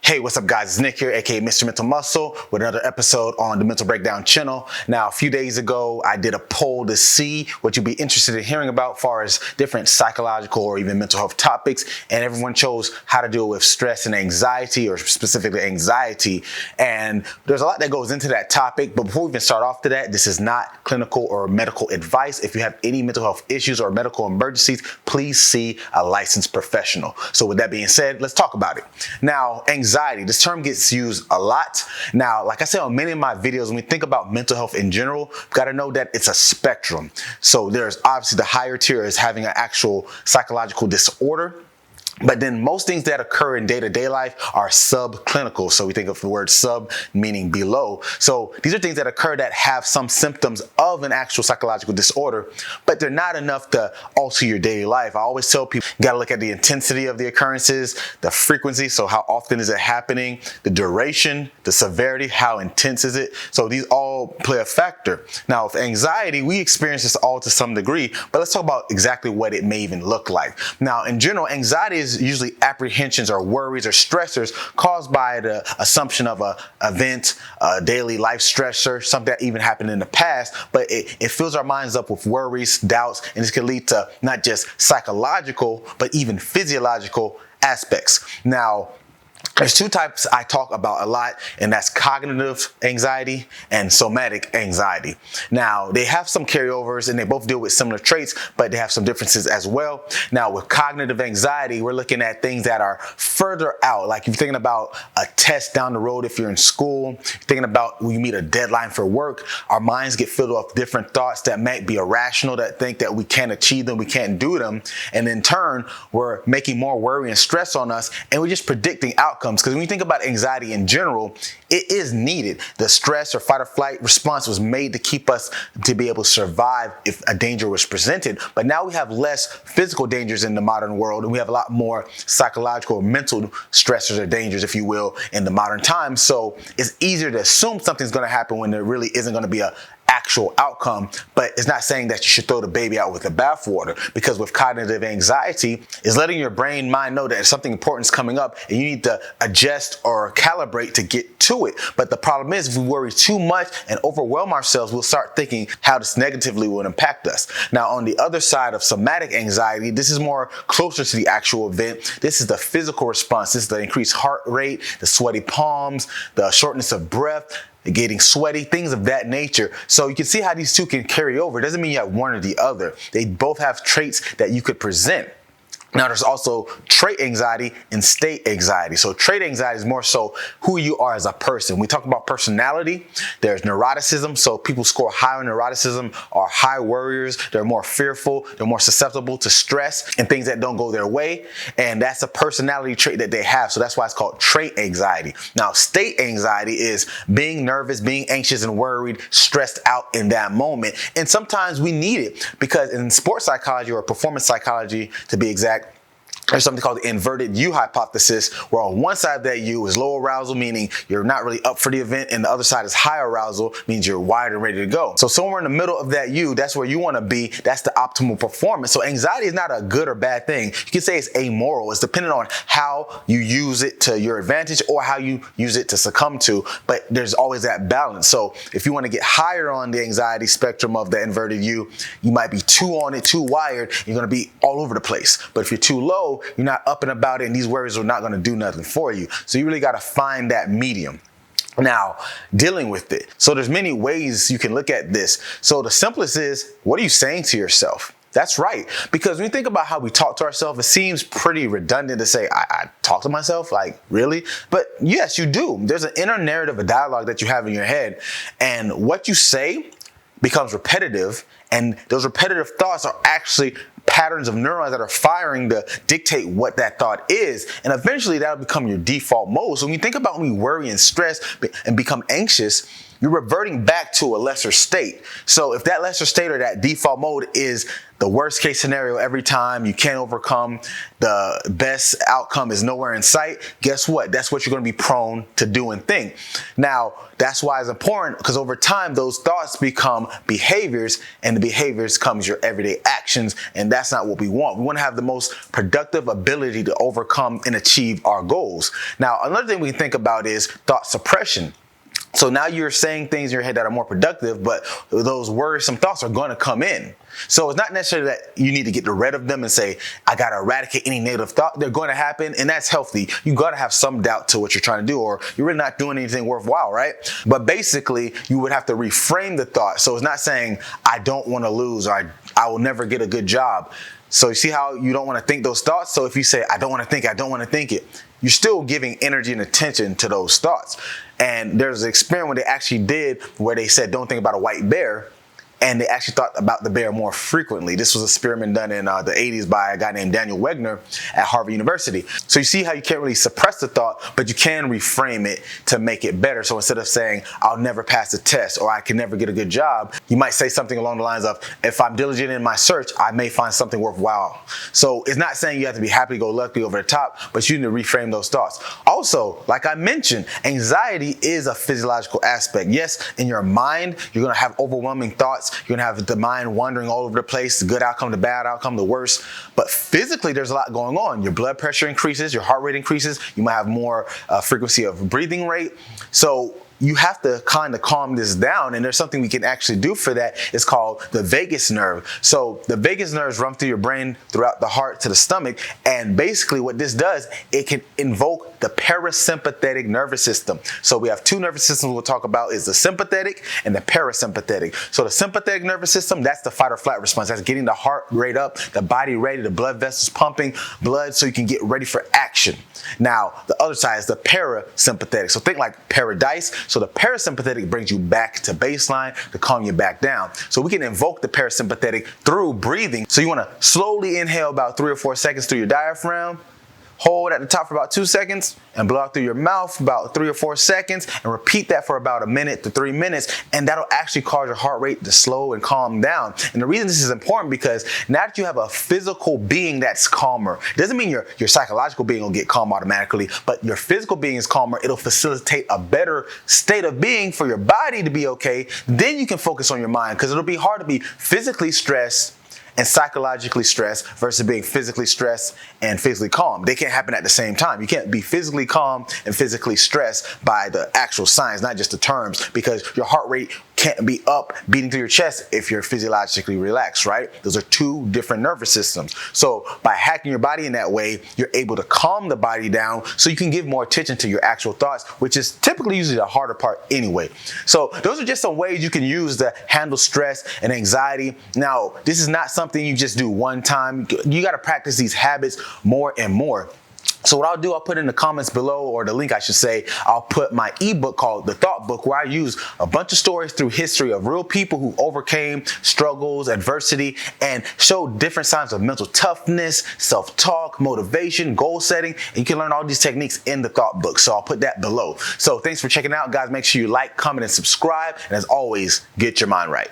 Hey, what's up guys? It's Nick here, aka Mr. Mental Muscle, with another episode on the Mental Breakdown channel. Now, a few days ago, I did a poll to see what you'd be interested in hearing about as far as different psychological or even mental health topics, and everyone chose how to deal with stress and anxiety, or specifically anxiety. And there's a lot that goes into that topic, but before we even start off to that, this is not clinical or medical advice. If you have any mental health issues or medical emergencies, please see a licensed professional. So with that being said, let's talk about it. Now, anxiety, this term gets used a lot. Now, like I said on many of my videos, when we think about mental health in general, we've got to know that it's a spectrum. So there's obviously the higher tier is having an actual psychological disorder. But then most things that occur in day-to-day life are subclinical. So we think of the word sub meaning below. So these are things that occur that have some symptoms of an actual psychological disorder, but they're not enough to alter your daily life. I always tell people, you got to look at the intensity of the occurrences, the frequency, so how often is it happening, the duration, the severity, how intense is it. So these all play a factor. Now, with anxiety, we experience this all to some degree, but let's talk about exactly what it may even look like. Now, in general, anxiety is usually apprehensions or worries or stressors caused by the assumption of an event, a daily life stressor, something that even happened in the past, but it fills our minds up with worries, doubts, and this can lead to not just psychological, but even physiological aspects. Now, there's two types I talk about a lot, and that's cognitive anxiety and somatic anxiety. Now, they have some carryovers and they both deal with similar traits, but they have some differences as well. Now, with cognitive anxiety, we're looking at things that are further out. Like if you're thinking about a test down the road, if you're in school, you're thinking about when you meet a deadline for work, our minds get filled with different thoughts that might be irrational, that think that we can't achieve them, we can't do them. And in turn, we're making more worry and stress on us, and we're just predicting outcomes. Because when you think about anxiety in general, it is needed. The stress or fight or flight response was made to keep us to be able to survive if a danger was presented. But now we have less physical dangers in the modern world, and we have a lot more psychological or mental stressors or dangers, if you will, in the modern times. So it's easier to assume something's going to happen when there really isn't going to be a actual outcome, but it's not saying that you should throw the baby out with the bathwater, because with cognitive anxiety, it's letting your brain mind know that something important is coming up and you need to adjust or calibrate to get to it. But the problem is, if we worry too much and overwhelm ourselves, we'll start thinking how this negatively will impact us. Now, on the other side of somatic anxiety, this is more closer to the actual event. This is the physical response. This is the increased heart rate, the sweaty palms, the shortness of breath, getting sweaty, things of that nature. So you can see how these two can carry over. It doesn't mean you have one or the other. They both have traits that you could present. Now, there's also trait anxiety and state anxiety. So trait anxiety is more so who you are as a person. We talk about personality. There's neuroticism. So people score high on neuroticism are high worriers. They're more fearful. They're more susceptible to stress and things that don't go their way. And that's a personality trait that they have. So that's why it's called trait anxiety. Now, state anxiety is being nervous, being anxious and worried, stressed out in that moment. And sometimes we need it, because in sports psychology or performance psychology, to be exact, there's something called the inverted U hypothesis, where on one side of that U is low arousal, meaning you're not really up for the event, and the other side is high arousal, means you're wired and ready to go. So somewhere in the middle of that U, that's where you want to be. That's the optimal performance. So anxiety is not a good or bad thing. You can say it's amoral. It's dependent on how you use it to your advantage or how you use it to succumb to, but there's always that balance. So if you want to get higher on the anxiety spectrum of the inverted U, you might be too on it, too wired. You're going to be all over the place. But if you're too low, you're not up and about it, and these worries are not going to do nothing for you. So you really got to find that medium. Now, dealing with it. So there's many ways you can look at this. So the simplest is, what are you saying to yourself? That's right. Because when you think about how we talk to ourselves, it seems pretty redundant to say, I talk to myself, like, really? But yes, you do. There's an inner narrative, a dialogue that you have in your head, and what you say becomes repetitive, and those repetitive thoughts are actually patterns of neurons that are firing to dictate what that thought is. And eventually that'll become your default mode. So when you think about when we worry and stress and become anxious, you're reverting back to a lesser state. So if that lesser state or that default mode is the worst case scenario every time, you can't overcome, the best outcome is nowhere in sight, guess what? That's what you're going to be prone to do and think. Now, that's why it's important, because over time, those thoughts become behaviors, and the behaviors comes your everyday actions, and that's not what we want. We want to have the most productive ability to overcome and achieve our goals. Now, another thing we can think about is thought suppression. So now you're saying things in your head that are more productive, but those worrisome thoughts are going to come in. So it's not necessarily that you need to get rid of them and say, I got to eradicate any negative thought. They're going to happen, and that's healthy. You got to have some doubt to what you're trying to do, or you're really not doing anything worthwhile, right? But basically, you would have to reframe the thought. So it's not saying, I don't want to lose, or I will never get a good job. So you see how you don't want to think those thoughts? So if you say, I don't want to think it, you're still giving energy and attention to those thoughts. And there's an experiment they actually did where they said, don't think about a white bear. And they actually thought about the bear more frequently. This was an experiment done in the 80s by a guy named Daniel Wegner at Harvard University. So you see how you can't really suppress the thought, but you can reframe it to make it better. So instead of saying, I'll never pass the test, or I can never get a good job, you might say something along the lines of, if I'm diligent in my search, I may find something worthwhile. So it's not saying you have to be happy-go-lucky over the top, but you need to reframe those thoughts. Also, like I mentioned, anxiety is a physiological aspect. Yes, in your mind, you're going to have overwhelming thoughts. You're going to have the mind wandering all over the place, the good outcome, the bad outcome, the worst. But physically, there's a lot going on. Your blood pressure increases, your heart rate increases. You might have more frequency of breathing rate. So you have to kind of calm this down, and there's something we can actually do for that. It's called the vagus nerve. So the vagus nerves run through your brain, throughout the heart to the stomach, and basically what this does, it can invoke the parasympathetic nervous system. So we have two nervous systems we'll talk about, is the sympathetic and the parasympathetic. So the sympathetic nervous system, that's the fight or flight response. That's getting the heart rate up, the body ready, the blood vessels pumping blood so you can get ready for action. Now, the other side is the parasympathetic. So think like paradise. So the parasympathetic brings you back to baseline to calm you back down. So we can invoke the parasympathetic through breathing. So you want to slowly inhale about 3 or 4 seconds through your diaphragm, hold at the top for about 2 seconds, and blow out through your mouth about 3 or 4 seconds, and repeat that for about 1 minute to 3 minutes, and that'll actually cause your heart rate to slow and calm down. And the reason this is important, because now that you have a physical being that's calmer, it doesn't mean your psychological being will get calm automatically, but your physical being is calmer. It'll facilitate a better state of being for your body to be okay. Then you can focus on your mind, because it'll be hard to be physically stressed and psychologically stressed versus being physically stressed and physically calm. They can't happen at the same time. You can't be physically calm and physically stressed by the actual science, not just the terms, because your heart rate can't be up beating through your chest if you're physiologically relaxed, right? Those are two different nervous systems. So by hacking your body in that way, you're able to calm the body down so you can give more attention to your actual thoughts, which is typically usually the harder part anyway. So those are just some ways you can use to handle stress and anxiety. Now, this is not something you just do one time. You got to practice these habits more and more. So what I'll do, I'll put in the comments below, or the link I should say, I'll put my ebook called The Thought Book, where I use a bunch of stories through history of real people who overcame struggles, adversity, and showed different signs of mental toughness, self-talk, motivation, goal setting, and you can learn all these techniques in The Thought Book. So I'll put that below. So thanks for checking out, guys. Make sure you like, comment, and subscribe. And as always, get your mind right.